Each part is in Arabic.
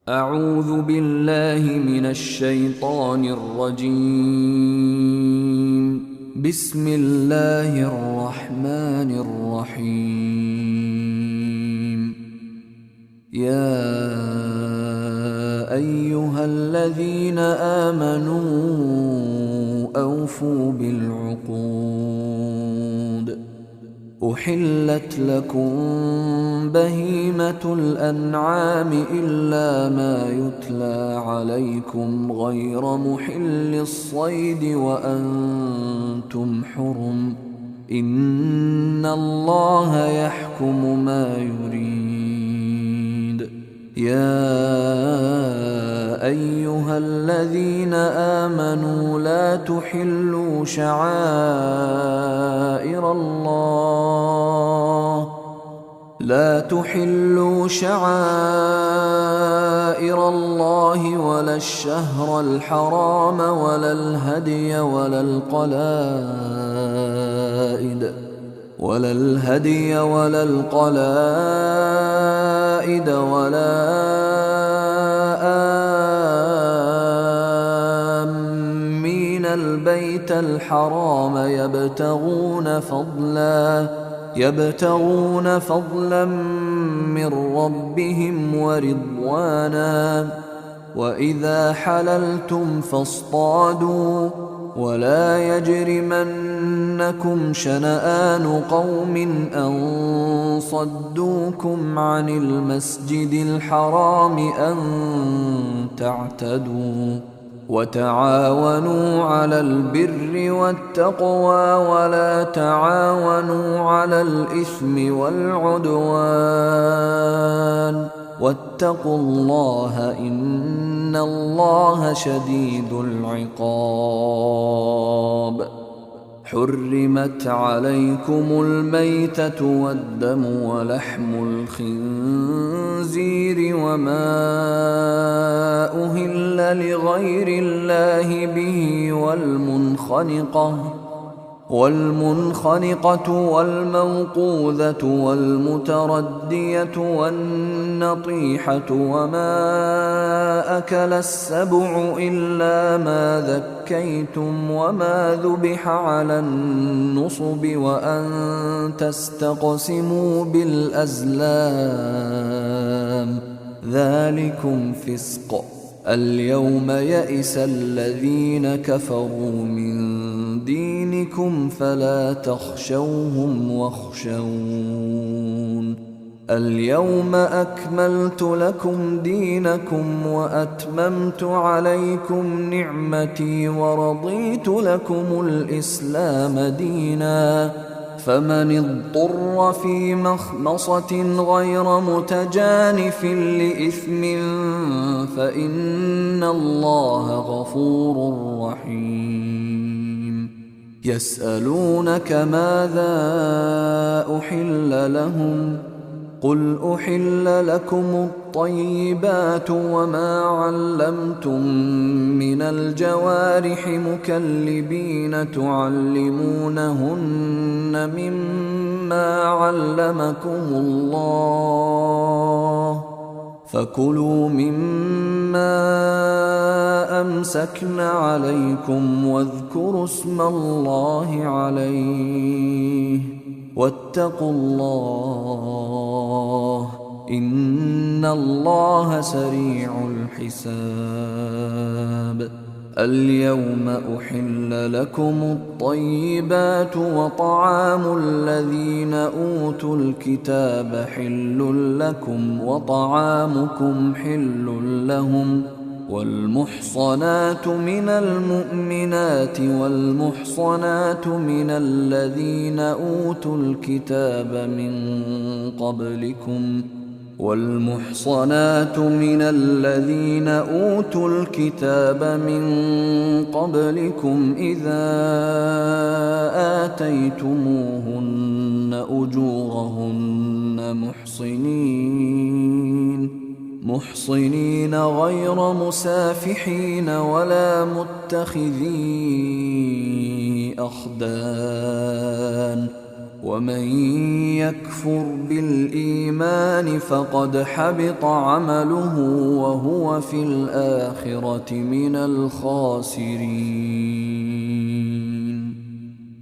أعوذ بالله من الشيطان الرجيم. بسم الله الرحمن الرحيم. يا أيها الذين آمنوا أوفوا بالعقود. أحلت لكم بهيمة الأنعام إلا ما يتلى عليكم غير محل الصيد وأنتم حرم، إن الله يحكم ما يريد. يا أيها الذين آمنوا لا تحلوا شعائر الله ولا الشهر الحرام ولا الهدي ولا القلائد ولا آمين البيت الحرام يبتغون فضلا من ربهم ورضوانا. وإذا حللتم فاصطادوا، ولا يجرمنكم شنآن قوم أن صدوكم عن المسجد الحرام أن تعتدوا. وتعاونوا على البر والتقوى ولا تعاونوا على الإثم والعدوان، واتقوا الله إن الله شديد العقاب. حرمت عليكم الميتة والدم ولحم الخنزير وما أهل لغير الله به والمنخنقة والموقوذة والمتردية والنطيحة وما أكل السبع إلا ما ذكيتم وما ذبح على النصب وأن تستقسموا بالأزلام، ذلكم فسق. اليوم يئس الذين كفروا من دينكم فلا تخشوهم واخشون. اليوم أكملت لكم دينكم وأتممت عليكم نعمتي ورضيت لكم الإسلام دينا. فمن اضطر في مخمصة غير متجانف لإثم فإن الله غفور رحيم. يسألونك ماذا أحل لهم؟ قل أحل لكم الطيبات وما علمتم من الجوارح مكلبين تعلمونهن مما علمكم الله، فكلوا مما أمسكن عليكم واذكروا اسم الله عليه، واتقوا الله إن الله سريع الحساب. اليوم أحل لكم الطيبات وطعام الذين أوتوا الكتاب حل لكم وطعامكم حل لهم. والمحصنات من المؤمنات والمحصنات من الذين أوتوا الكتاب من قبلكم إذا آتيتموهن أجورهن محصنين غير مسافحين ولا متخذي أخدان، ومن يكفر بالإيمان فقد حبط عمله وهو في الآخرة من الخاسرين.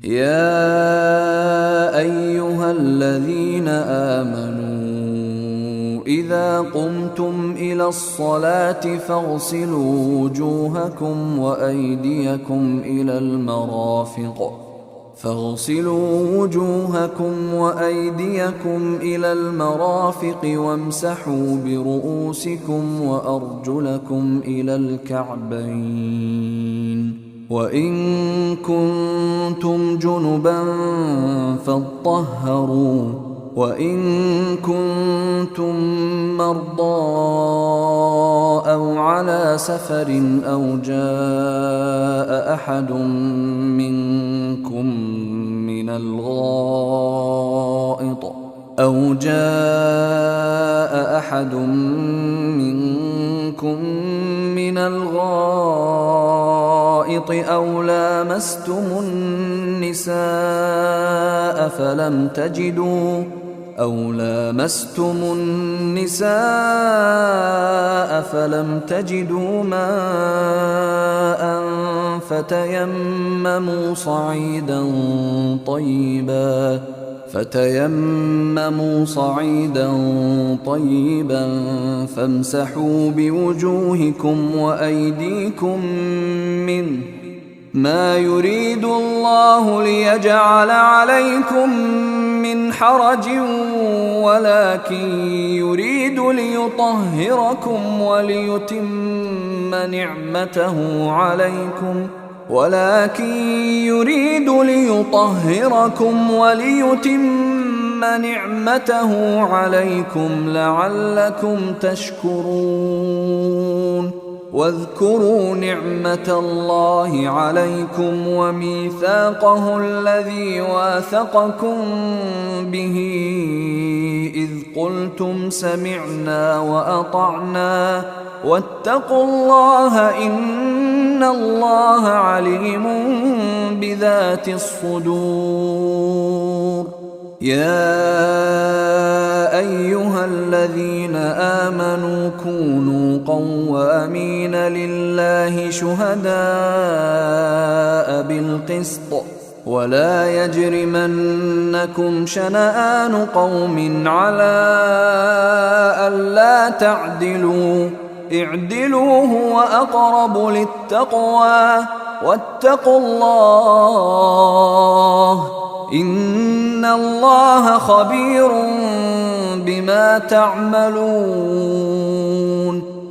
يا أيها الذين آمنوا إذا قمتم إلى الصلاة فاغسلوا وجوهكم وأيديكم إلى المرافق وامسحوا برؤوسكم وأرجلكم إلى الكعبين، وإن كنتم جنبا فاطهروا، وإن كنتم مرضى أو على سفر أو جاء أحد منكم من الغائط أو لامستم النساء فلم تجدوا ماء فتيمموا صعيدا طيبا فامسحوا بوجوهكم وأيديكم منه، ما يريد الله ليجعل عليكم من حرج ولكن يريد ليطهركم وليتم نعمته عليكم لعلكم تشكرون. واذكروا نعمة الله عليكم وميثاقه الذي واثقكم به إذ قلتم سمعنا وأطعنا واتقوا الله إن الله عليم بذات الصدور. يا أيها الذين آمنوا كونوا قوامين لله شهداء بالقسط ولا يجرمنكم شنآن قوم على ألا تعدلوا، اعدلوا هو أقرب للتقوى واتقوا الله إن الله خبير بما تعملون.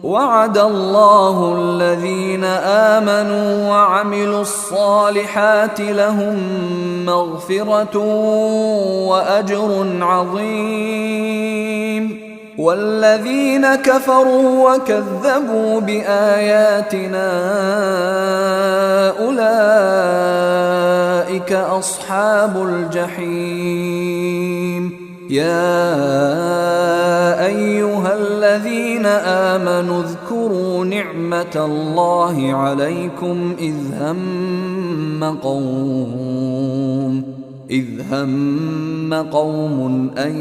وعد الله الذين آمنوا وعملوا الصالحات لهم مغفرة وأجر عظيم، والذين كفروا وكذبوا بآياتنا أولئك أصحاب الجحيم. يا أيها الذين آمنوا اذكروا نعمة الله عليكم إذ هم قوم أن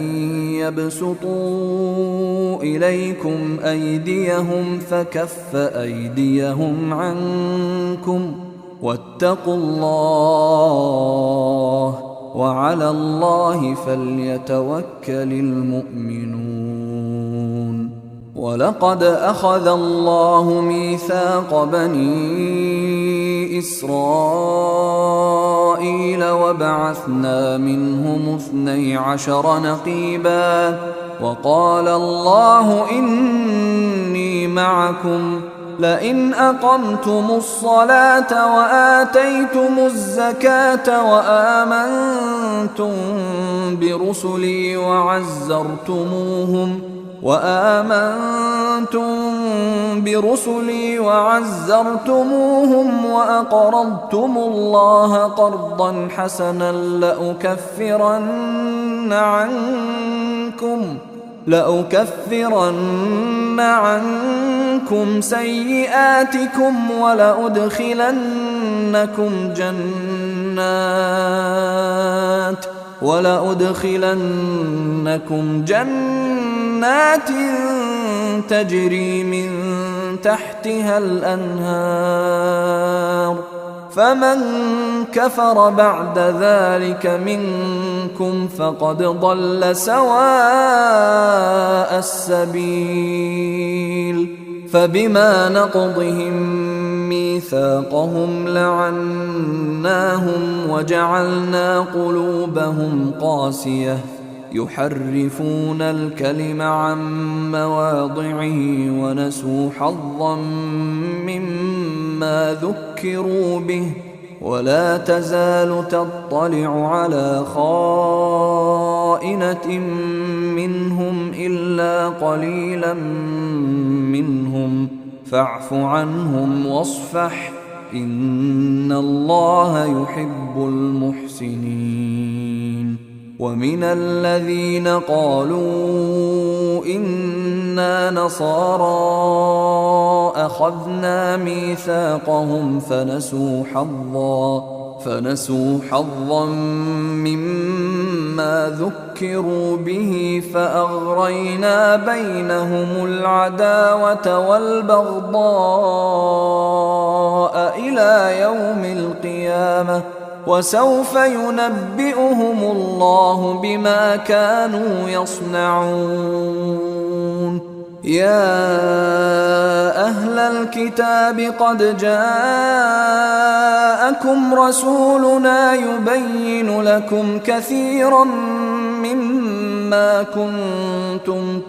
يبسطوا إليكم أيديهم فكف أيديهم عنكم واتقوا الله وعلى الله فليتوكل المؤمنون. ولقد أخذ الله ميثاق بني إسرائيل وبعثنا منهم 12 نقيبا وقال الله إني معكم لئن أقمتم الصلاة وآتيتم الزكاة وآمنتم برسلي وعزرتموهم وأقرضتم الله قرضا حسنا لأكفرن عنكم سيئاتكم ولأدخلنكم جنات تجري من تحتها الأنهار فمن كفر بعد ذلك منكم فقد ضل سواء السبيل فبما نقضهم ميثاقهم لعناهم وجعلنا قلوبهم قاسية يحرفون الكلم عن مواضعه ونسوا حظا مما ذكروا به ولا تزال تطلع على خائنة منهم إلا قليلا منهم فاعف عنهم واصفح إن الله يحب المحسنين. ومن الذين قالوا إنا نصارى أخذنا ميثاقهم فنسوا حظا مما ذكروا به فأغرينا بينهم العداوة والبغضاء إلى يوم القيامة وسوف ينبئهم الله بما كانوا يصنعون. يا أهل الكتاب قد جاءكم رسولنا يبين لكم كثيرا مما كنتم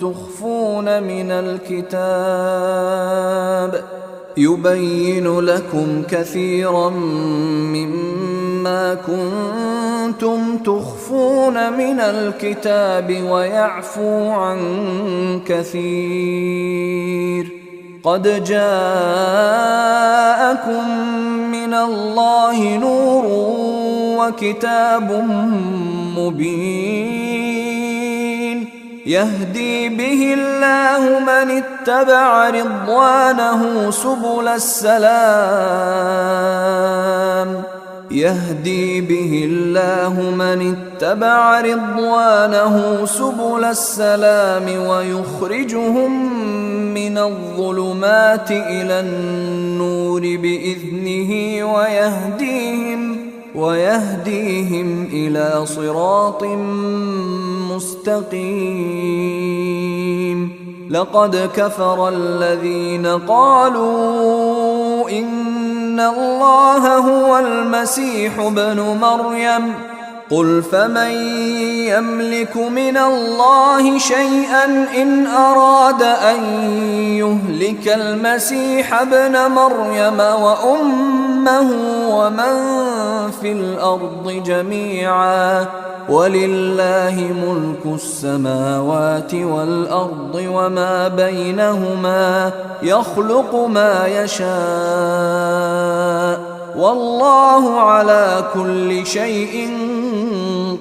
تخفون من الكتاب ويعفو عن كثير قد جاءكم من الله نور وكتاب مبين يهدي به الله من اتبع رضوانه سبل السلام ويخرجهم من الظلمات إلى النور بإذنه ويهديهم إلى صراط مستقيم. لقد كفر الذين قالوا إن الله هو المسيح ابن مريم قل فمن يملك من الله شيئا إن أراد أن يهلك المسيح ابن مريم وأمه ومن في الأرض جميعا ولله ملك السماوات والأرض وما بينهما يخلق ما يشاء والله على كل شيء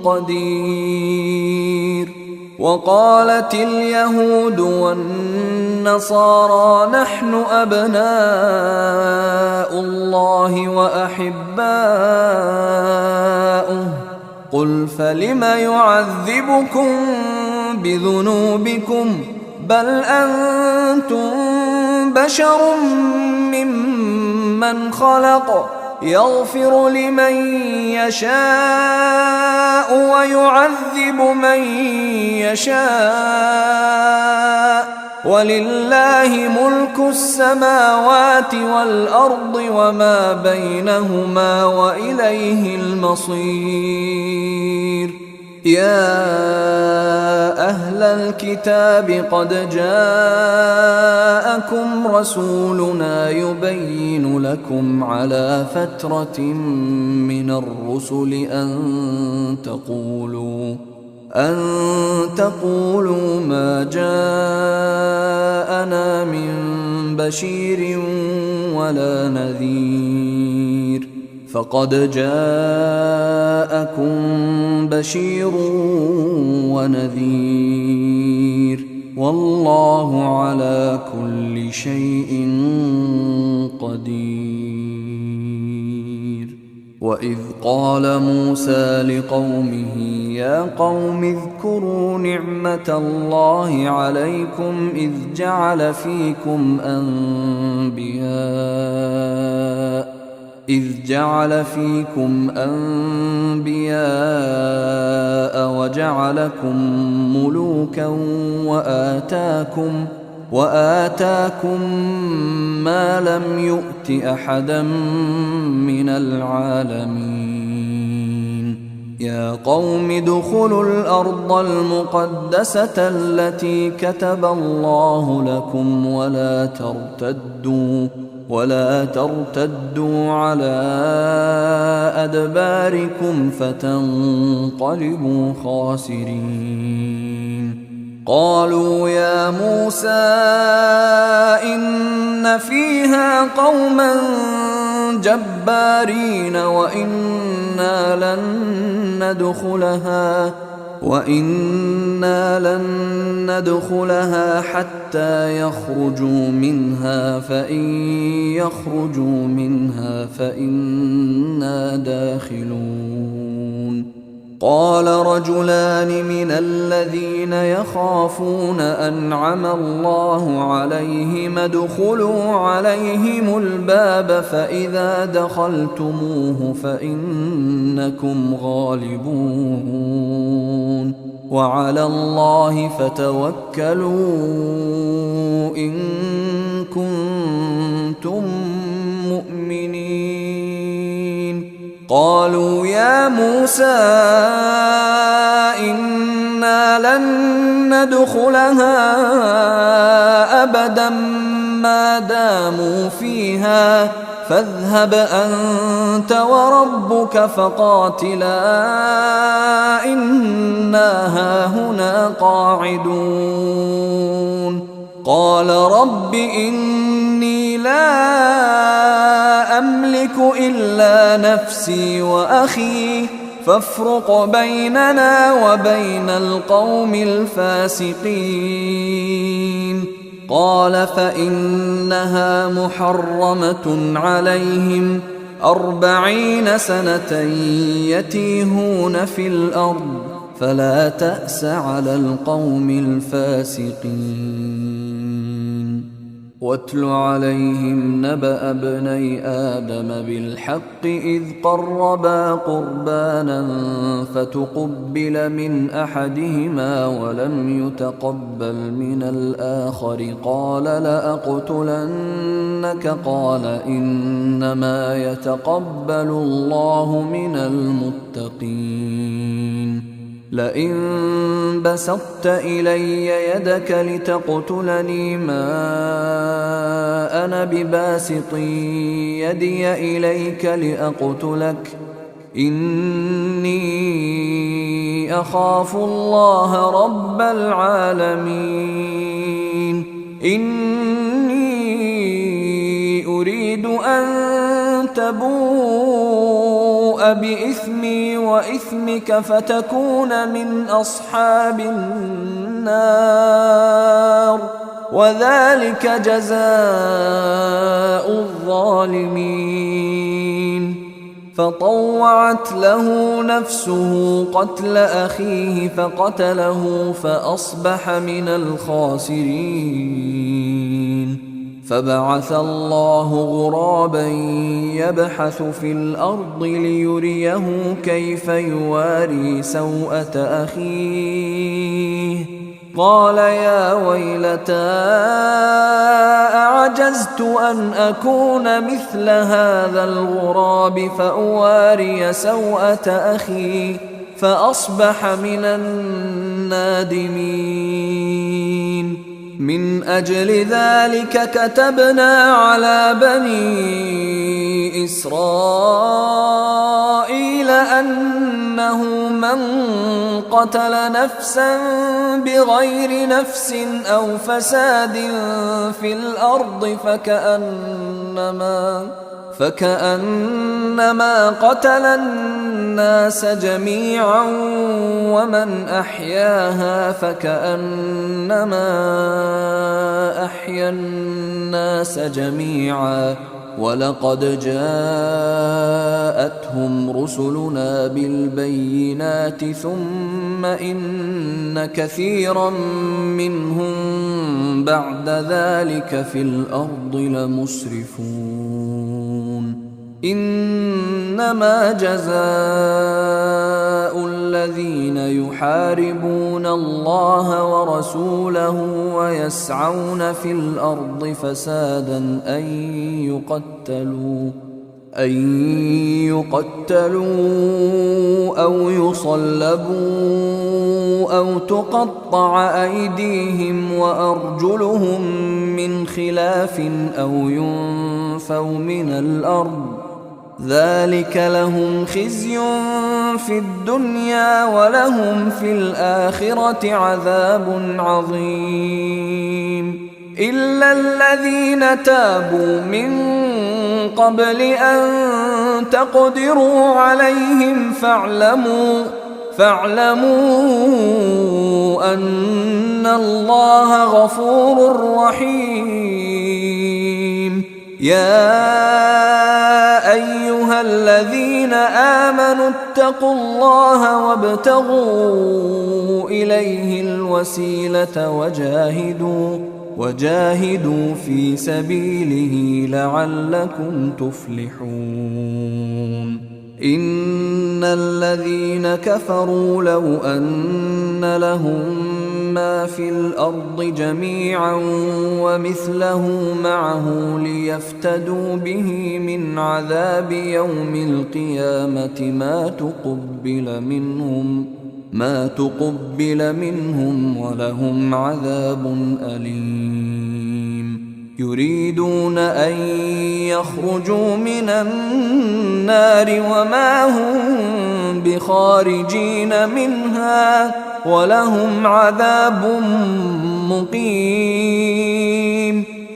قدير. وقالت اليهود والنصارى نحن أبناء الله وأحباؤه قل فلم يعذبكم بذنوبكم بل أنتم بشر ممن خلق يغفر لمن يشاء ويعذب من يشاء ولله ملك السماوات والأرض وما بينهما وإليه المصير. يا أهل الكتاب قد جاءكم رسولنا يبين لكم على فترة من الرسل أن تقولوا ما جاءنا من بشير ولا نذير فقد جاءكم بشير ونذير والله على كل شيء قدير. وإذ قال موسى لقومه يا قوم اذكروا نعمة الله عليكم إذ جعل فيكم أنبياء وجعلكم ملوكا وآتاكم ما لم يؤت أحدا من العالمين يا قوم ادخلوا الأرض المقدسة التي كتب الله لكم ولا ترتدوا على أدباركم فتنقلبوا خاسرين قالوا يا موسى إن فيها قوما جبارين وإنا لن ندخلها حتى يخرجوا منها فإن يخرجوا منها فإنا داخلون قال رجلان من الذين يخافون أنعم الله عليهم ادخلوا عليهم الباب فإذا دخلتموه فإنكم غالبون وعلى الله فتوكلوا إن كنتم مؤمنين قالوا يا موسى إنا لن ندخلها أبدا ما داموا فيها فاذهب أنت وربك فقاتلا إنا هاهنا قاعدون قال رب إني لا أملك إلا نفسي وأخي فافرق بيننا وبين القوم الفاسقين قال فإنها محرمة عليهم 40 سنة يتيهون في الأرض فلا تأس على القوم الفاسقين واتل عليهم نبأ ابني آدم بالحق إذ قربا قربانا فتقبل من أحدهما ولم يتقبل من الآخر قال لأقتلنك قال إنما يتقبل الله من المتقين لئن بسطت إلي يدك لتقتلني ما أنا بباسط يدي إليك لأقتلك إني أخاف الله رب العالمين إني أريد أن تبوء بإثمي وإثمك فتكون من أصحاب النار وذلك جزاء الظالمين فطوعت له نفسه قتل أخيه فقتله فأصبح من الخاسرين فبعث الله غرابا يبحث في الأرض ليريه كيف يواري سوءة أخيه قال يا ويلتى أعجزت أن أكون مثل هذا الغراب فأواري سوءة أخي فأصبح من النادمين من أجل ذلك كتبنا على بني إسرائيل أنه من قتل نفسا بغير نفس أو فساد في الأرض فكأنما قتل الناس جميعا ومن أحياها فكأنما أحيا الناس جميعا ولقد جاءتهم رسلنا بالبينات ثم إن كثيرا منهم بعد ذلك في الأرض لمسرفون إنما جزاء الذين يحاربون الله ورسوله ويسعون في الأرض فسادا أن يقتلوا أو يصلبوا أو تقطع أيديهم وأرجلهم من خلاف أو ينفوا من الأرض ذلك لهم خزي في الدنيا ولهم في الآخرة عذاب عظيم إلا الذين تابوا من قبل أن تقدروا عليهم فاعلموا أن الله غفور رحيم يا أيها الذين آمنوا اتقوا الله وابتغوا إليه الوسيلة وجاهدوا في سبيله لعلكم تفلحون إن الذين كفروا لو أن لهم ما في الأرض جميعا ومثله معه ليفتدوا به من عذاب يوم القيامة ما تقبل منهم ولهم عذاب أليم يريدون أن يخرجوا من النار وما هم بخارجين منها ولهم عذاب مقيم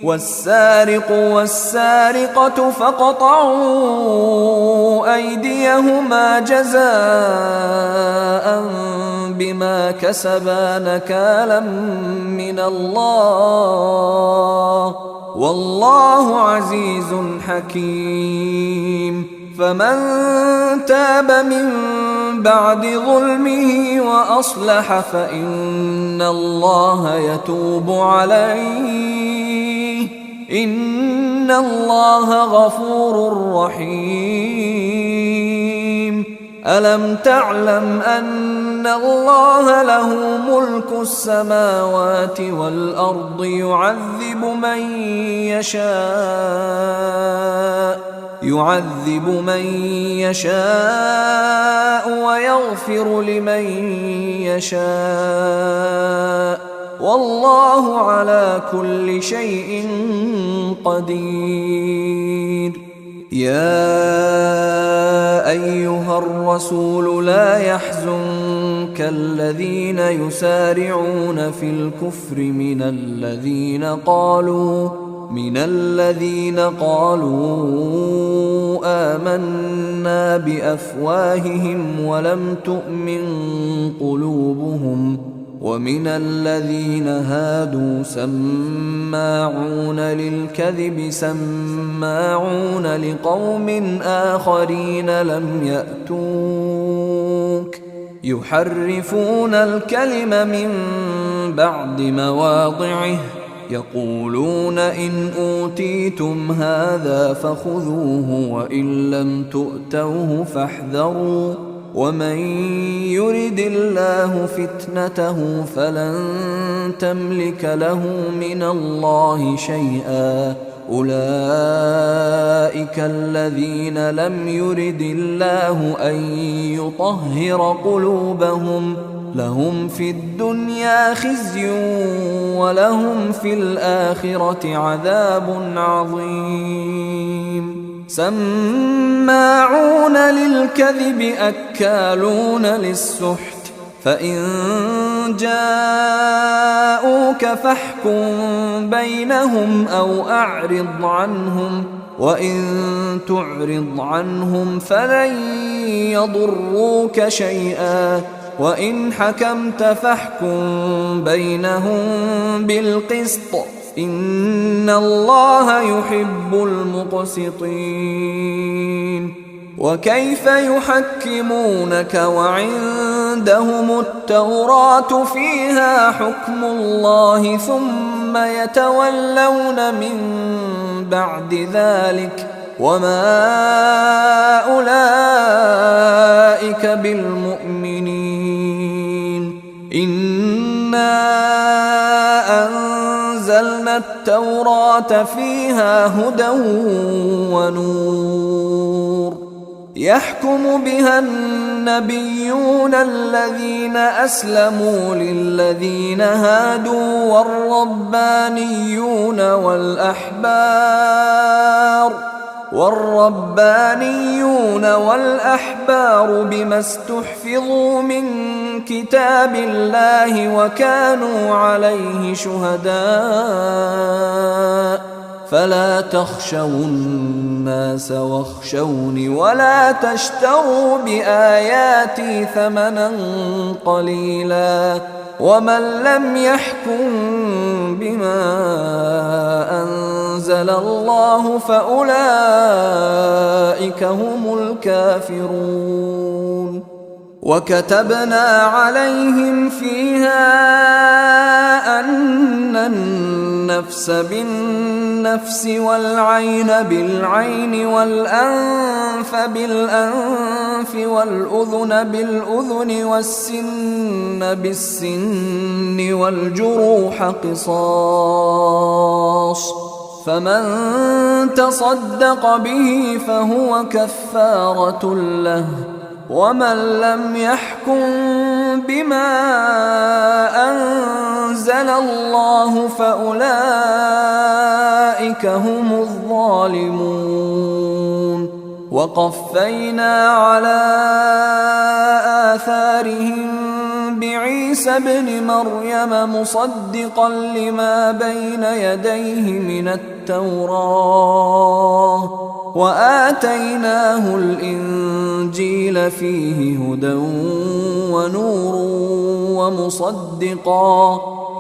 والسارق والسارقة فاقطعوا أيديهما جزاء بما كسبا نكالا من الله والله عزيز حكيم فمن تاب من بعد ظلمه وأصلح فإن الله يتوب عليه إن الله غفور رحيم ألم تعلم أن الله له ملك السماوات والأرض يعذب من يشاء ويغفر لمن يشاء والله على كل شيء قدير يا أيها الرسول لا يحزنك الذين يسارعون في الكفر من الذين قالوا آمنا بأفواههم ولم تؤمن قلوبهم ومن الذين هادوا سماعون للكذب سماعون لقوم آخرين لم يأتوك يحرفون الكلم من بعد مواضعه يقولون إن أوتيتم هذا فخذوه وإن لم تؤتوه فاحذروا ومن يرد الله فتنته فلن تملك له من الله شيئا أولئك الذين لم يرد الله أن يطهر قلوبهم لهم في الدنيا خزي ولهم في الآخرة عذاب عظيم سماعون للكذب أكالون للسحت فإن جاءوك فاحكم بينهم أو أعرض عنهم وإن تعرض عنهم فلن يضروك شيئا وإن حكمت فاحكم بينهم بالقسط إن الله يحب المقسطين. وكيف يحكمونك وعندهم التوراة فيها حكم الله ثم يتولون من بعد ذلك وما أولئك بالمؤمنين. إنا أنزلنا التوراة فيها هدى ونور يحكم بها النبيون الذين أسلموا للذين هادوا والربانيون والأحبار بما استحفظوا من كتاب الله وكانوا عليه شهداء فلا تخشوا الناس واخشوني ولا تشتروا بآياتي ثمنا قليلا ومن لم يحكم بما أنزل الله فأولئك هم الكافرون. وكتبنا عليهم فيها أن النفس بالنفس والعين بالعين والأنف بالأنف والأذن بالأذن والسن بالسن والجروح قصاص فمن تصدق به فهو كفارة له ومن لم يحكم بما أنزل الله فأولئك هم الظالمون. وقفينا على آثارهم بعيسى ابن مريم مصدقا لما بين يديه من التوراة وآتيناه الإنجيل فيه هدى ونور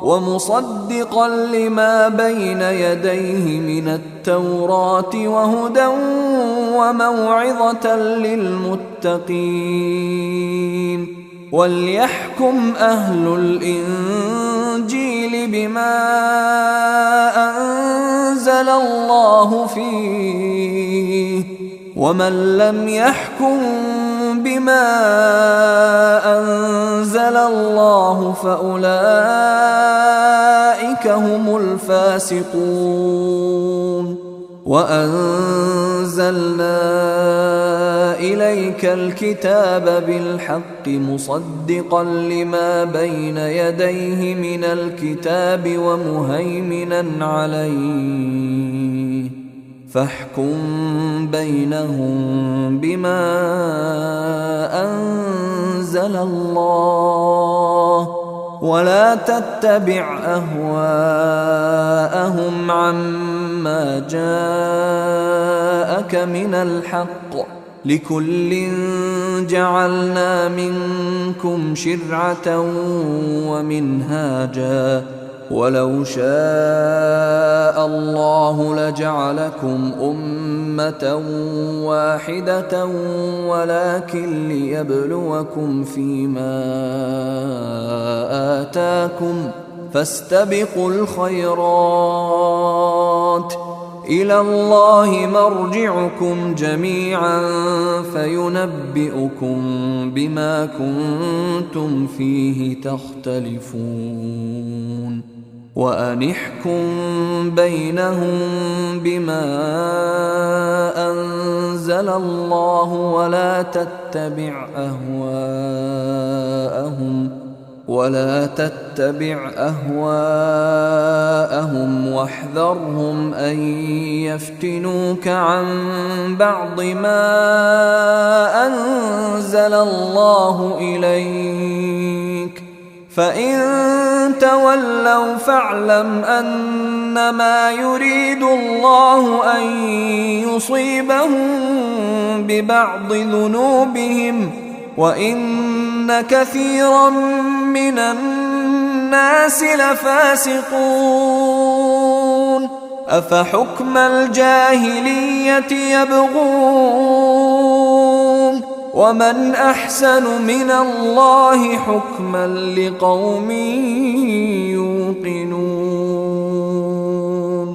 ومصدقا لما بين يديه من التوراة وهدى وموعظة للمتقين. وليحكم أهل الإنجيل بما أنزل الله فيه ومن لم يحكم بما أنزل الله فأولئك هم الفاسقون. وأنزلنا إليك الكتاب بالحق مصدقا لما بين يديه من الكتاب ومهيمنا عليه فاحكم بينهم بما أنزل الله ولا تتبع أهواءهم عما جاءك من الحق لكل جعلنا منكم شرعة ومنهاجا ولو شاء الله لجعلكم أمة واحدة ولكن ليبلوكم فيما آتاكم فاستبقوا الخيرات إلى الله مرجعكم جميعا فينبئكم بما كنتم فيه تختلفون. وأن احكم بينهم بما أنزل الله ولا تتبع أهواءهم واحذرهم أن يفتنوك عن بعض ما أنزل الله إليك فإن تولوا فاعلم أنما يريد الله أن يصيبهم ببعض ذنوبهم وإن كثيرا من الناس لفاسقون. أفحكم الجاهلية يبغون ومن أحسن من الله حكما لقوم يوقنون.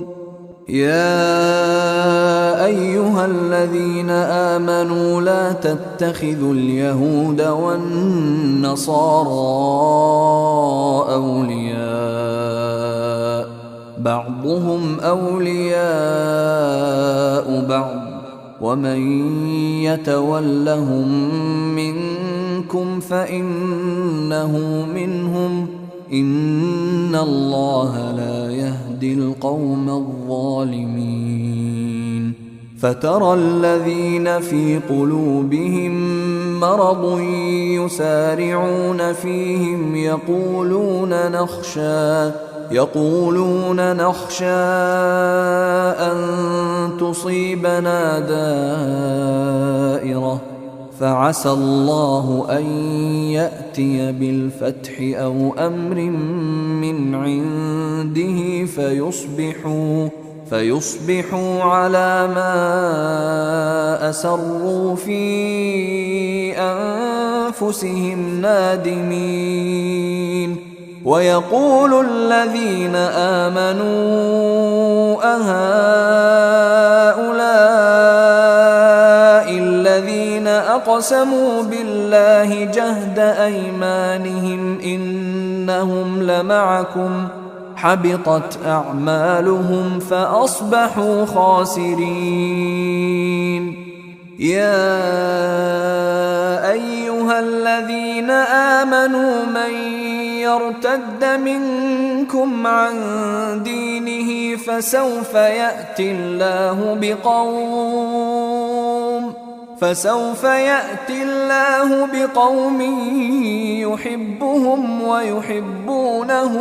يا أيها الذين آمنوا لا تتخذوا اليهود والنصارى أولياء بعضهم أولياء بعض ومن يتولهم منكم فإنه منهم إن الله لا يهدي القوم الظالمين. فترى الذين في قلوبهم مرض يسارعون فيهم يقولون نخشى أن تصيبنا دائرة فعسى الله أن يأتي بالفتح أو أمر من عنده فيصبحوا على ما أسروا في أنفسهم نادمين. ويقول الذين آمنوا أهؤلاء الذين أقسموا بالله جهد أيمانهم إنهم لمعكم حبطت أعمالهم فأصبحوا خاسرين. يا أيها الذين آمنوا من يرتد منكم عن دينه فسوف يأتي الله بقوم يحبهم ويحبونه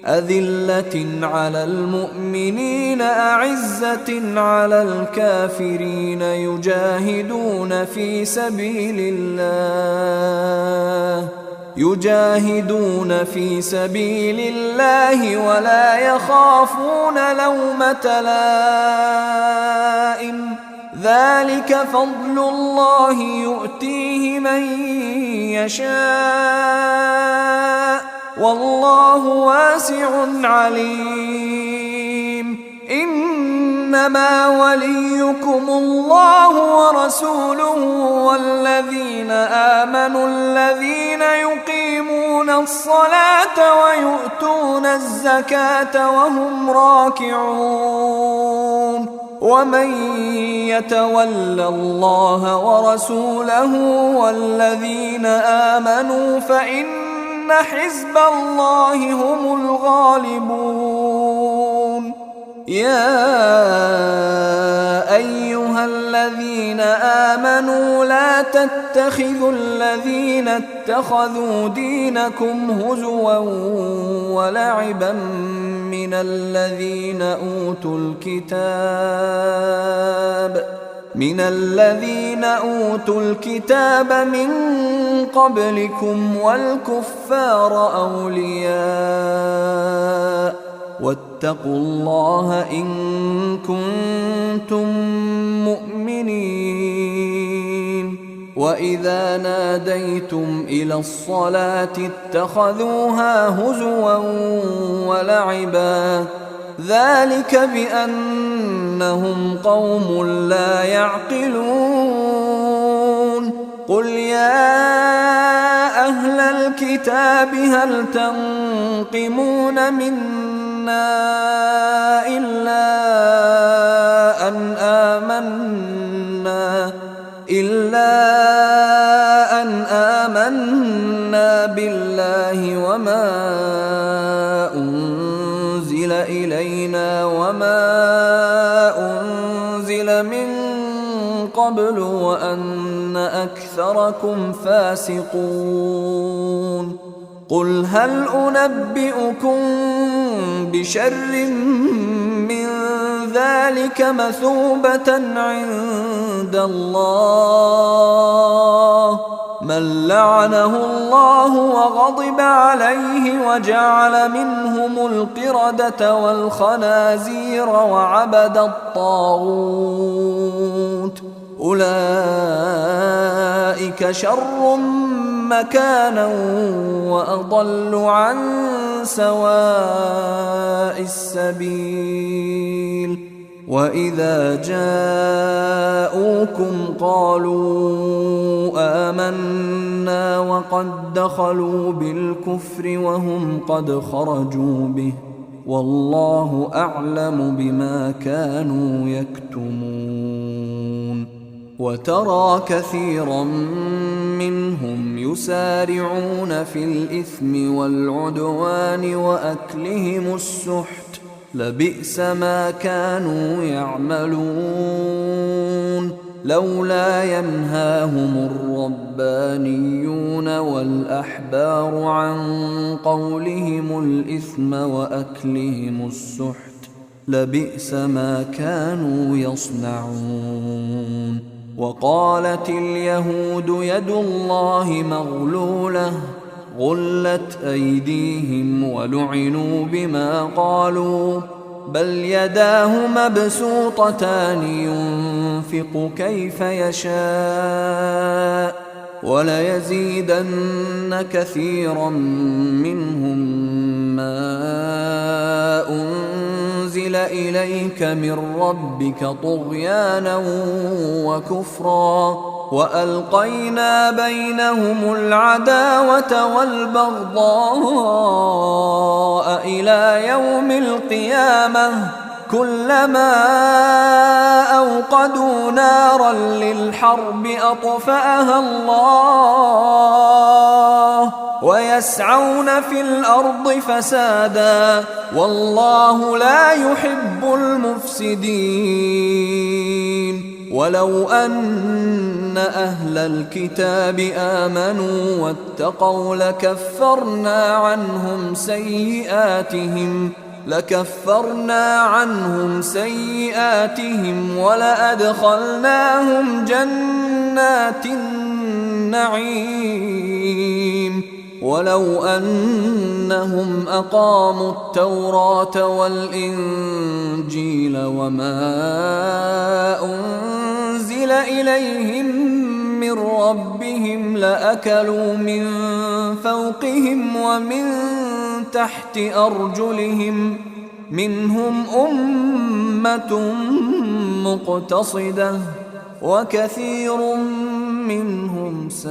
أذلة على المؤمنين أعزة على الكافرين يجاهدون في سبيل الله ولا يخافون لومة لائم ذلك فضل الله يؤتيه من يشاء والله واسع عليم. إنما وليكم الله ورسوله والذين آمنوا الذين يقيمون الصلاة ويؤتون الزكاة وهم راكعون. ومن يتول الله ورسوله والذين آمنوا فإن حزب الله هم الغالبون. يا أيها الذين آمنوا لا تتخذوا الذين اتخذوا دينكم هزوا ولعبا من الذين أوتوا الكتاب من قبلكم والكفار أولياء واتقوا الله إن كنتم مؤمنين. وإذا ناديتم إلى الصلاة اتخذوها هزوا ولعبا ذلك بأنهم قوم لا يعقلون. قل يا أهل الكتاب هل تنقمون منا إلا أن آمنا بالله وما أنزل إلينا وما أنزل من قبل وأن أكثركم فاسقون قل هل أنبئكم بشر من ذلك مثوبة عند الله من لعنه الله وغضب عليه وجعل منهم القردة والخنازير وعبد الطاغوت أولئك شر مكانا وأضل عن سواء السبيل وإذا جاءوكم قالوا آمنا وقد دخلوا بالكفر وهم قد خرجوا به والله أعلم بما كانوا يكتمون وترى كثيرا منهم يسارعون في الإثم والعدوان وأكلهم السحت لبئس ما كانوا يعملون لولا ينهاهم الربانيون والأحبار عن قولهم الإثم وأكلهم السحت لبئس ما كانوا يصنعون وقالت اليهود يد الله مغلولة غلت أيديهم ولعنوا بما قالوا بل يداه مبسوطتان ينفق كيف يشاء وليزيدن كثيرا منهم ما أنزل إليك من ربك طغيانا وكفرا وألقينا بينهم العداوة والبغضاء إلى يوم القيامة كلما أوقدوا نارا للحرب أطفأها الله ويسعون في الأرض فسادا والله لا يحب المفسدين ولو أن أهل الكتاب آمنوا واتقوا لكفرنا عنهم سيئاتهم ولأدخلناهم جنات النعيم ولو أنهم أقاموا التوراة والإنجيل وما أنزل إليهم من ربهم لأكلوا من فوقهم ومن تحت أرجلهم منهم أمة مقتصدة وكثير منهم ساء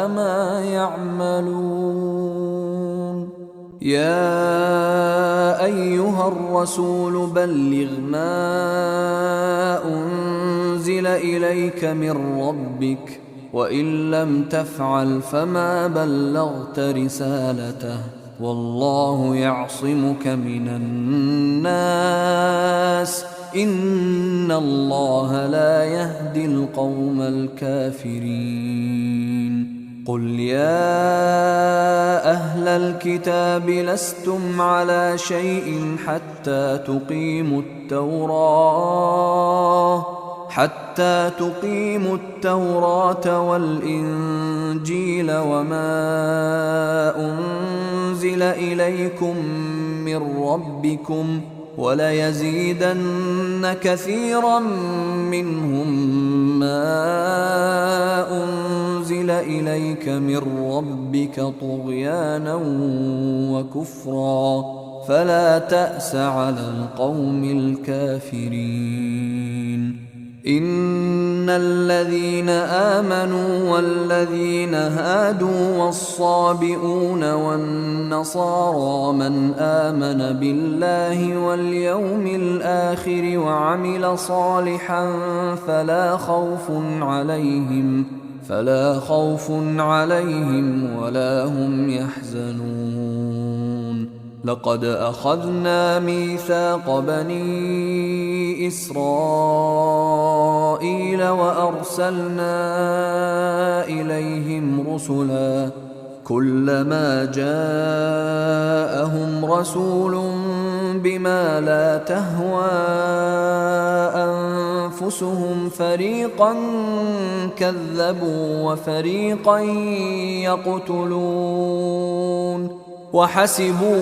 ما يعملون يا أيها الرسول بلغ ما أنزل إليك من ربك وإن لم تفعل فما بلغت رسالته والله يعصمك من الناس إن الله لا يهدي القوم الكافرين قل يا أهل الكتاب لستم على شيء حتى تقيموا التوراة والإنجيل وما أنزل إليكم من ربكم وليزيدن كثيرا منهم ما أنزل إليك من ربك طغيانا وكفرا فلا تأس على القوم الكافرين إن الذين آمنوا والذين هادوا والصابئون والنصارى من آمن بالله واليوم الآخر وعمل صالحا فلا خوف عليهم ولا هم يحزنون لقد أخذنا ميثاق بني إسرائيل وأرسلنا إليهم رسلا كلما جاءهم رسول بما لا تهوى أنفسهم فريقا كذبوا وفريقا يقتلون وحسبوا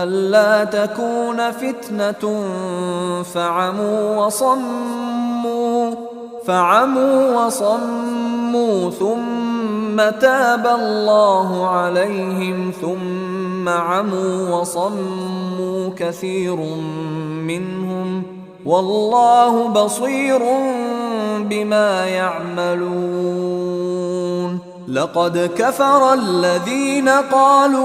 ألا تكون فتنة فعموا وصموا ثم تاب الله عليهم ثم عموا وصموا كثير منهم والله بصير بما يعملون لقد كفر الذين قالوا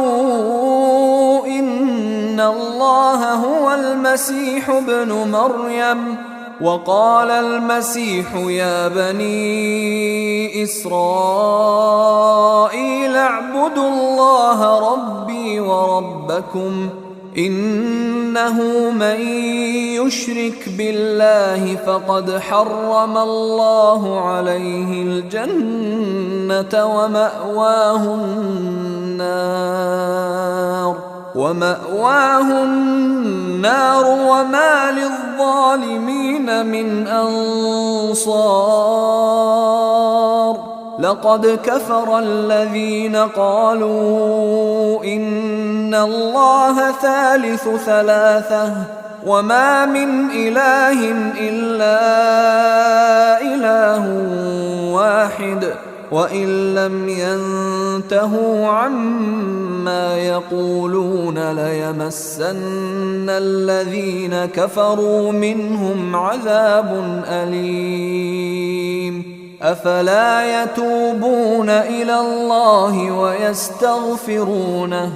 إن الله هو المسيح ابن مريم وقال المسيح يا بني إسرائيل اعبدوا الله ربي وربكم إنه من يشرك بالله فقد حرم الله عليه الجنة ومأواه النار وما للظالمين من أنصار لقد كفر الذين قالوا إن الله ثالث ثلاثة وما من إله إلا إله واحد وإن لم ينتهوا عما يقولون ليمسن الذين كفروا منهم عذاب أليم أفلا يتوبون إلى الله ويستغفرونه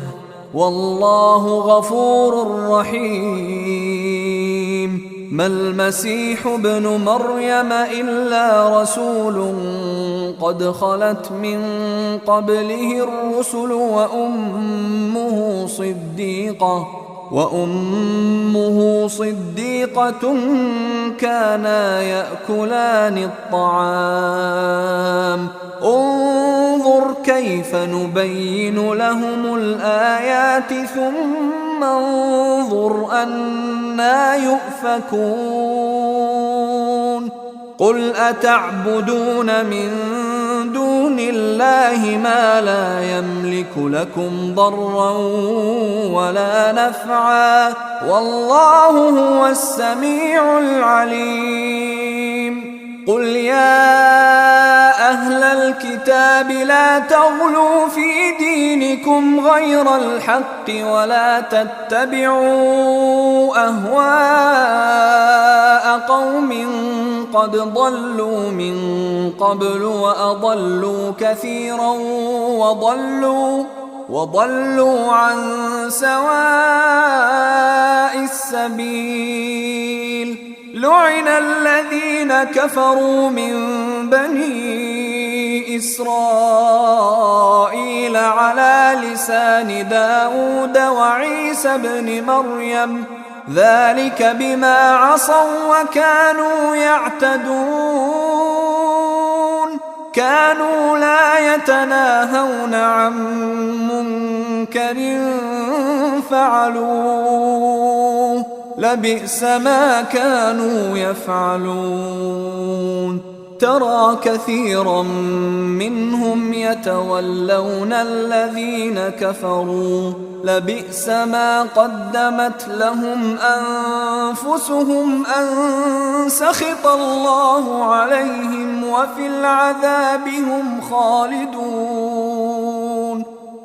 والله غفور رحيم ما المسيح ابن مريم إلا رسول قد خلت من قبله الرسل وأمه صديقة كانا يأكلان الطعام انظر كيف نبين لهم الآيات ثم انظر أنى يؤفكون قل أتعبدون من دون الله ما لا يملك لكم ضرا ولا نفعا والله هو السميع العليم قل يا أهل الكتاب لا تغلوا في دينكم غير الحق ولا تتبعوا أهواء قوم قد ضلوا من قبل وأضلوا كثيرا وضلوا عن سواء السبيل لعن الذين كفروا من بني إسرائيل على لسان داود وعيسى بن مريم ذلك بما عصوا وكانوا يعتدون كانوا لا يتناهون عن منكر فعلوه لبئس ما كانوا يفعلون ترى كثيرا منهم يتولون الذين كفروا لبئس ما قدمت لهم أنفسهم أن سخط الله عليهم وفي العذاب هم خالدون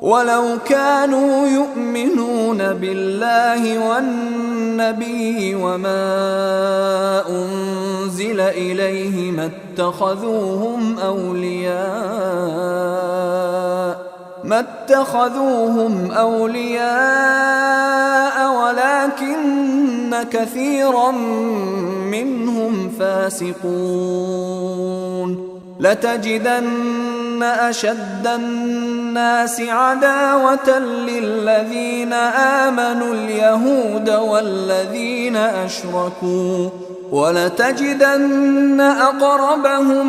ولو كانوا يؤمنون بالله والنبي وما أنزل إليه ما اتخذوهم أولياء ولكن كثيرا منهم فاسقون لتجدن أشد الناس عداوة للذين آمنوا اليهود والذين أشركوا ولتجدن أقربهم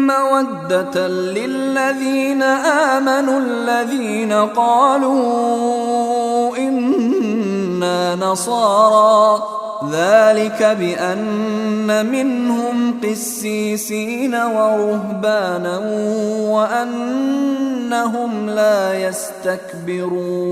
مودة للذين آمنوا الذين قالوا إنا نصارى ذلك بأن منهم قسيسين ورهبانا وأنهم لا يستكبرون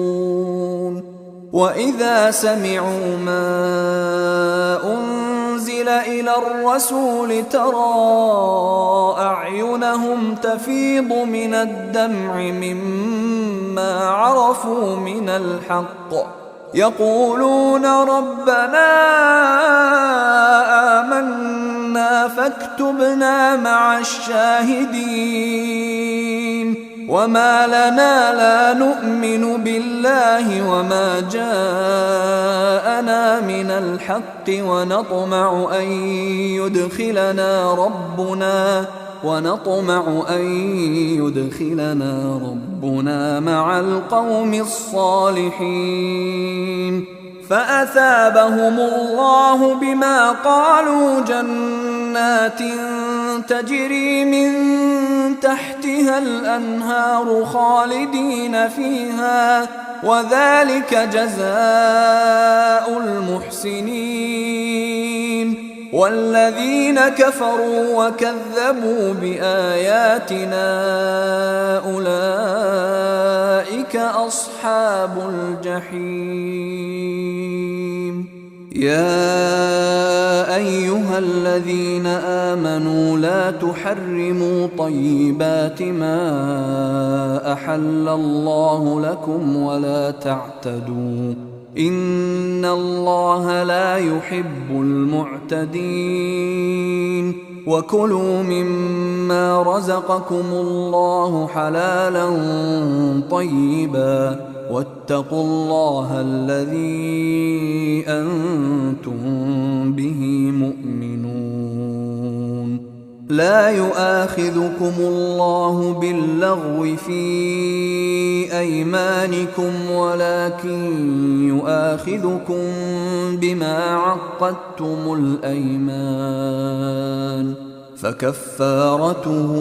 وإذا سمعوا ما أنزل إلى الرسول ترى أعينهم تفيض من الدمع مما عرفوا من الحق يقولون ربنا آمنا فاكتبنا مع الشاهدين وما لنا لا نؤمن بالله وما جاءنا من الحق ونطمع أن يدخلنا ربنا مع القوم الصالحين فأثابهم الله بما قالوا جنات تجري من تحتها الأنهار خالدين فيها وذلك جزاء المحسنين والذين كفروا وكذبوا بآياتنا أولئك أصحاب الجحيم يا أيها الذين آمنوا لا تحرموا طيبات ما أحل الله لكم ولا تعتدوا إن الله لا يحب المعتدين وكلوا مما رزقكم الله حلالا طيبا واتقوا الله الذي أنتم به مؤمنون لا يؤاخذكم الله باللغو في أيمانكم ولكن يؤاخذكم بما عقدتم الأيمان فكفارته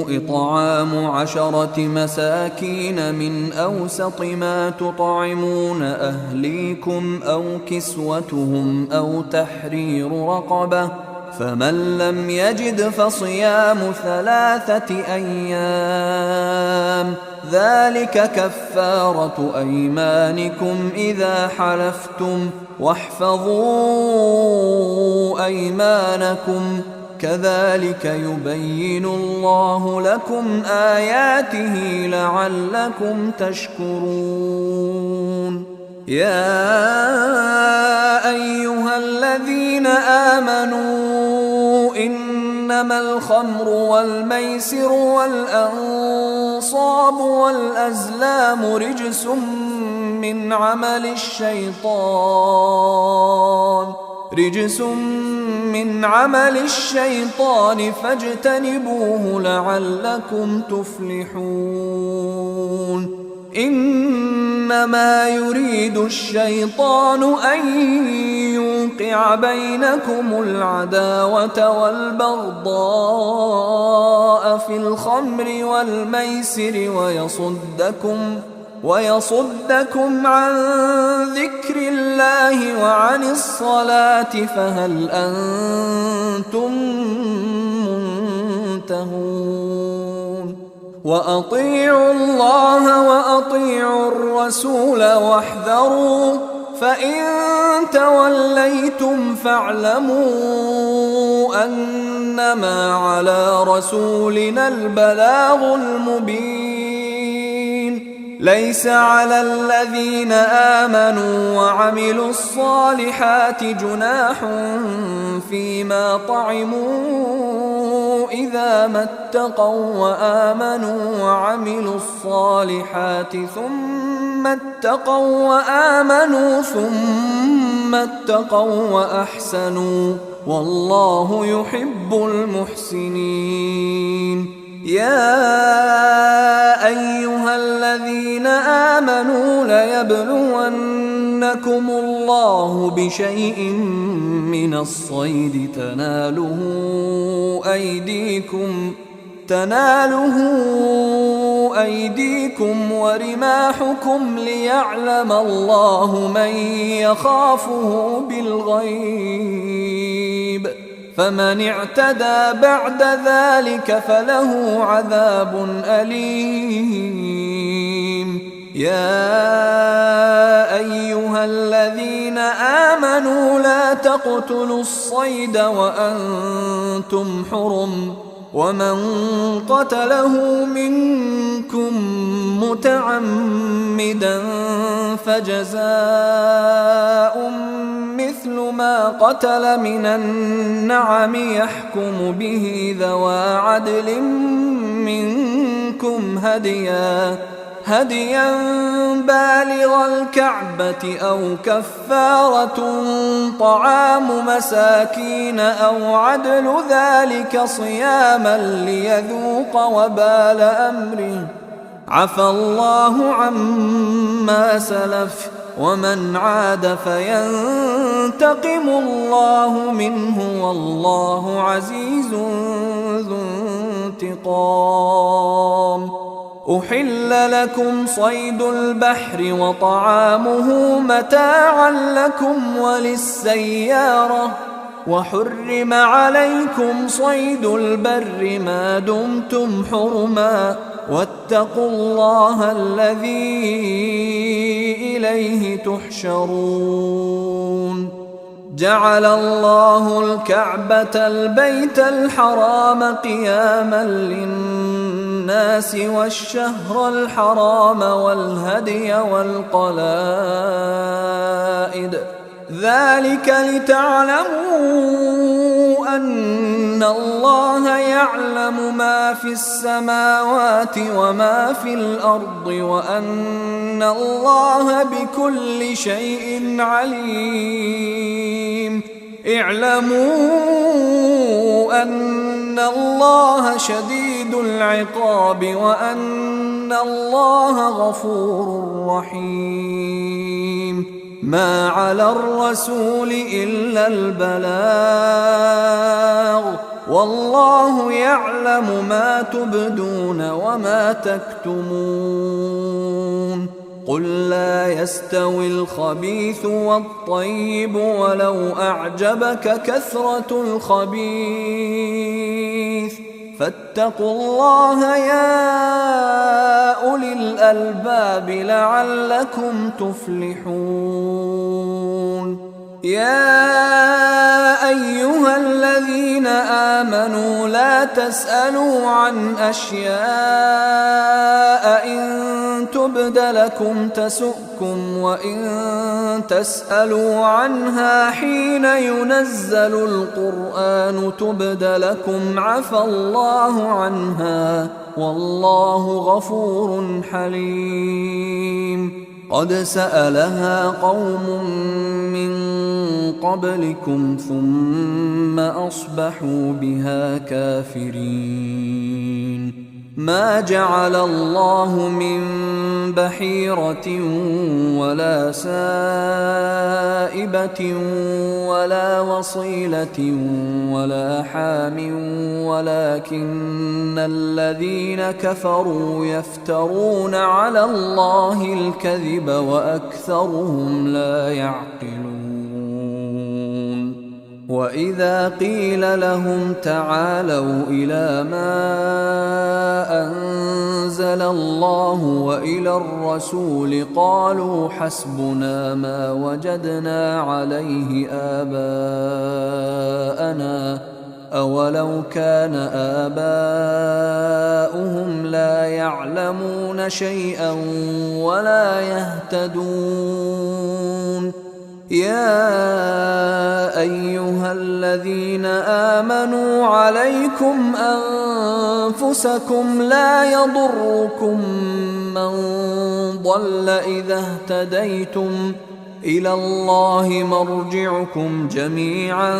إطعام 10 مساكين من أوسط ما تطعمون أهليكم أو كسوتهم أو تحرير رقبة فمن لم يجد فصيام 3 أيام ذلك كفارة أيمانكم إذا حلفتم واحفظوا أيمانكم كذلك يبين الله لكم آياته لعلكم تشكرون يا أيها الذين آمنوا إنما الخمر والميسر والأنصاب والأزلام رجس من عمل الشيطان فاجتنبوه لعلكم تفلحون إنما يريد الشيطان أن يوقع بينكم العداوة والبغضاء في الخمر والميسر ويصدكم عن ذكر الله وعن الصلاة فهل أنتم منتهون وأطيعوا الله وأطيعوا الرسول واحذروا فإن توليتم فاعلموا أنما على رسولنا البلاغ المبين ليس على الذين آمنوا وعملوا الصالحات جناح فيما طعموا إذا ما اتقوا وآمنوا وعملوا الصالحات ثم اتقوا وأحسنوا والله يحب المحسنين يا أيها الذين آمنوا ليبلونكم الله بشيء من الصيد تناله أيديكم ورماحكم ليعلم الله من يخافه بالغيب، فمن اعتدى بعد ذلك فله عذاب أليم. يا أيها الذين آمنوا لا تقتلوا الصيد وأنتم حرم، ومن قتله منكم متعمدا فجزاء مثل ما قتل من النعم يحكم به ذوى عدل منكم هديا بالغ الكعبة أو كفارة طعام مساكين أو عدل ذلك صياما ليذوق وبال أمره، عفى الله عما سلف، ومن عاد فينتقم الله منه والله عزيز ذو انتقام. أحل لكم صيد البحر وطعامه متاعا لكم وللسيارة، وحرم عليكم صيد البر ما دمتم حرما، واتقوا الله الذي إليه تحشرون. جعل الله الكعبة البيت الحرام قياما للناس والشهر الحرام والهدي والقلائد، ذلك لتعلموا أن الله يعلم ما في السماوات وما في الأرض، وأن الله بكل شيء عليم. اعلموا أن الله شديد العقاب وأن الله غفور رحيم. ما على الرسول إلا البلاغ، والله يعلم ما تبدون وما تكتمون. قل لا يستوي الخبيث والطيب ولو أعجبك كثرة الخبيث، فاتقوا الله يا أولي الألباب لعلكم تفلحون. يا أيها الذين آمنوا لا تسألوا عن أشياء إن تبد لكم تسؤكم، وإن تسألوا عنها حين ينزل القرآن تبد لكم عفى الله عنها، والله غفور حليم. قد سألها قوم من قبلكم ثم أصبحوا بها كافرين. ما جعل الله من بحيرة ولا سائبة ولا وصيلة ولا حام، ولكن الذين كفروا يفترون على الله الكذب وأكثرهم لا يعقلون. وإذا قيل لهم تعالوا إلى ما أنزل الله وإلى الرسول قالوا حسبنا ما وجدنا عليه آباءنا، أولو كان آباؤهم لا يعلمون شيئا ولا يهتدون. يا أيها الذين آمنوا عليكم أنفسكم لا يضركم من ضل إذا اهتديتم إلى الله مرجعكم جميعا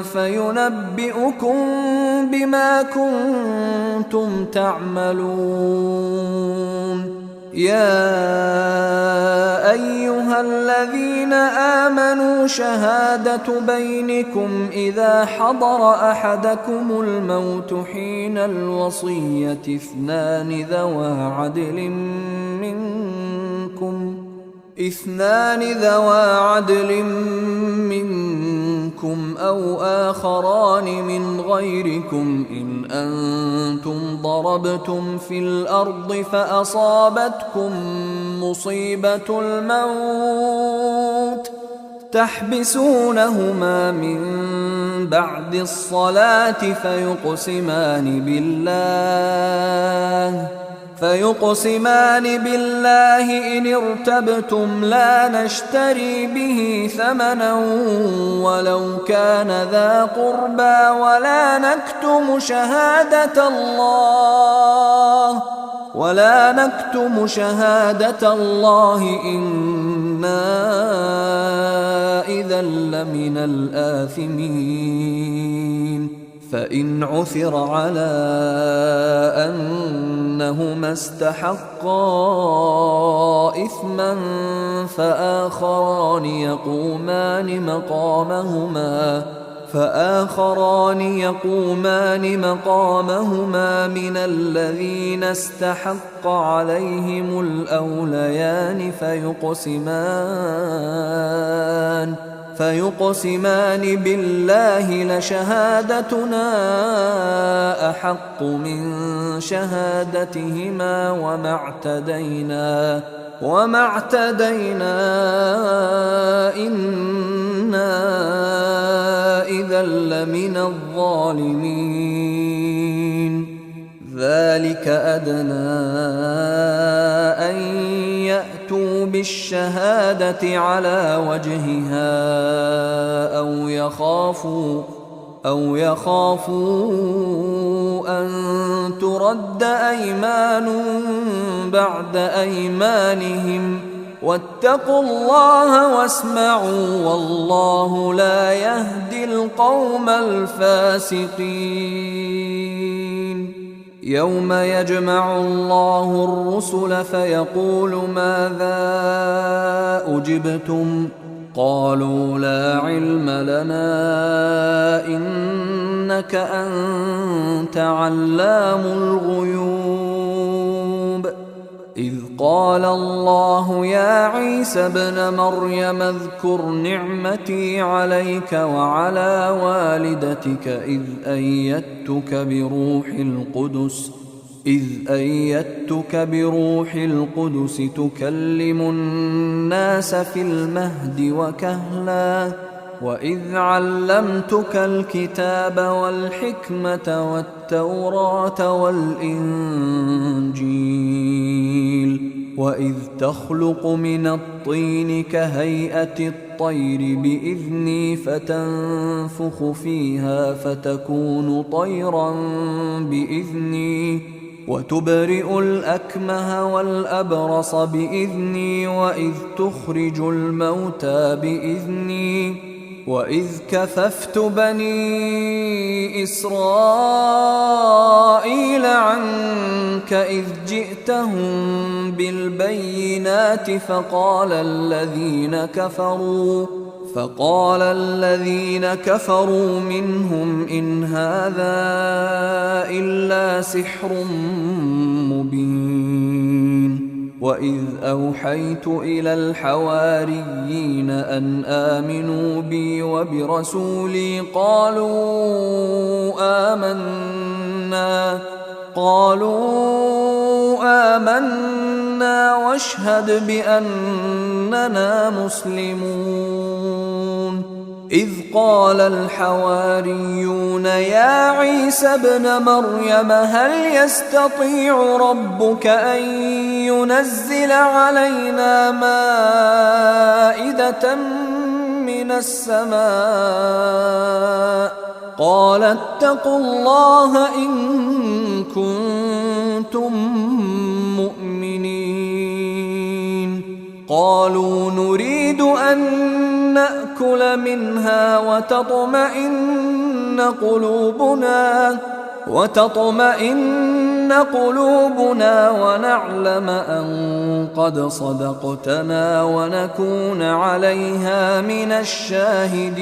فينبئكم بما كنتم تعملون. يا أيها الذين آمنوا شهادة بينكم إذا حضر أحدكم الموت حين الوصية اثنان ذوى عدل منكم أو آخران من غيركم إن أنتم ضربتم في الأرض فأصابتكم مصيبة الموت تحبسونهما من بعد الصلاة فيقسمان بالله إن ارتبتم لا نشتري به ثمنا ولو كان ذا قربى ولا نكتم شهادة الله إنا إذا لمن الآثمين. فإن عثر على أنهما استحقا إثما فآخران يقومان مقامهما من الذين استحق عليهم الأوليان فيقسمان بالله لشهادتنا أحق من شهادتهما وما اعتدينا إنا إذا لمن الظالمين. ذلك أدنى أن يأتوا بالشهادة على وجهها أو يخافوا أن ترد أيمان بعد أيمانهم واتقوا الله واسمعوا والله لا يهدي القوم الفاسقين. يوم يجمع الله الرسل فيقول ماذا أجبتم قالوا لا علم لنا إنك أنت علام الغيوب. إذ قال الله يا عيسى ابن مريم اذكر نعمتي عليك وعلى والدتك إذ أيدتك بروح القدس تكلم الناس في المهد وكهلا وإذ علمتك الكتاب والحكمة والتوراة والإنجيل وإذ تخلق من الطين كهيئة الطير بإذني فتنفخ فيها فتكون طيرا بإذني وتبرئ الأكمه والأبرص بإذني وإذ تخرج الموتى بإذني وإذ كففت بني إسرائيل عنك إذ جئتهم بالبينات فقال الذين كفروا منهم إن هذا إلا سحر مبين. وإذ أوحيت إلى الحواريين أن آمنوا بي وبرسولي قالوا آمنا واشهد بأننا مسلمون. إذ قال الحواريون يا عيسى ابن مريم هل يستطيع ربك أن ينزل علينا مائدة من السماء قال اتقوا الله إن كنتم مؤمنين. قالوا نريد نريد أن نأكل منها وتطمئن قلوبنا ونعلم أن قد صدقتنا ونكون عليها من الشاهدين.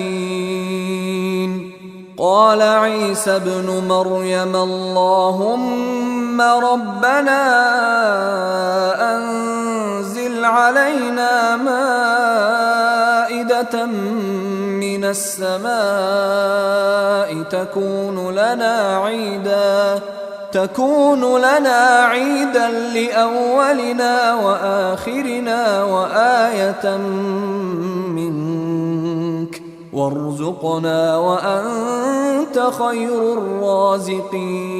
قال عيسى ابن مريم اللهم ربنا أنزل علينا مائدة من السماء تكون لنا عيدا لأولنا وآخرنا وآية منك وارزقنا وأنت خير الرازقين.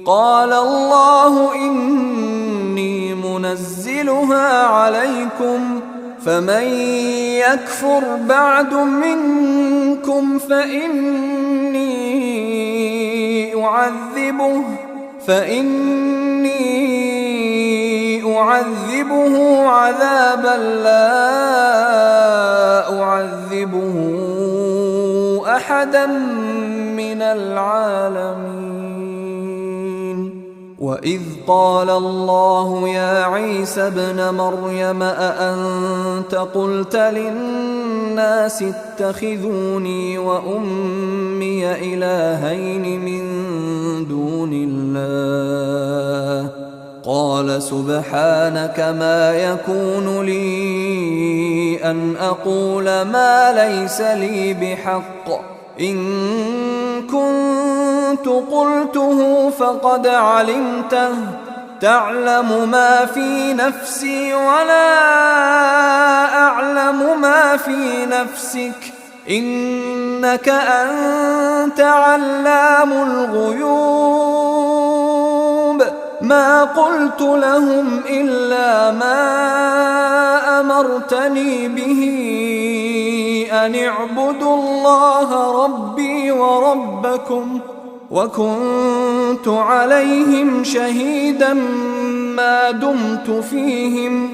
قال الله إني منزلها عليكم فمن يكفر بعد منكم فإني أعذبه عذابا لا أعذبه أحدا من العالمين. وإذ قال الله يا عيسى ابن مريم أأنت قلت للناس اتخذوني وأمي إلهين من دون الله قال سبحانك ما يكون لي أن أقول ما ليس لي بحق إن كنت قلته فقد علمته تعلم ما في نفسي ولا أعلم ما في نفسك إنك أنت علام الغيوب. ما قلت لهم إلا ما أمرتني به أن اعبدوا الله ربي وربكم وكنت عليهم شهيدا ما دمت فيهم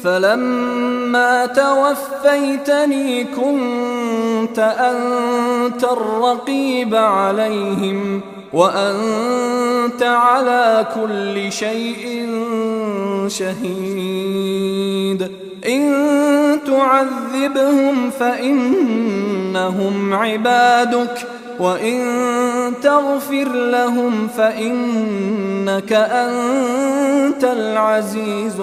فلما توفيتني كنت أنت الرقيب عليهم وأنت على كل شيء شهيد. إن تعذبهم فإنهم عبادك وإن تغفر لهم فإنك أنت العزيز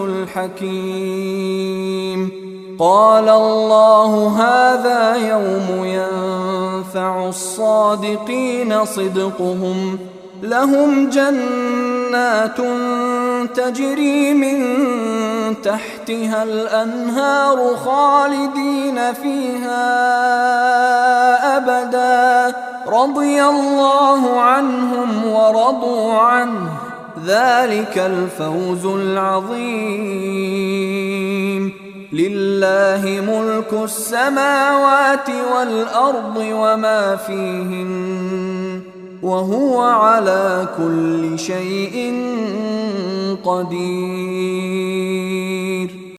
الحكيم. قال الله هذا يوم ينفع الصادقين صدقهم لهم جنات تجري من تحتها الأنهار خالدين فيها أبدا رضي الله عنهم ورضوا عنه ذلك الفوز العظيم. لله ملك السماوات والأرض وما فيهن وهو على كل شيء قدير.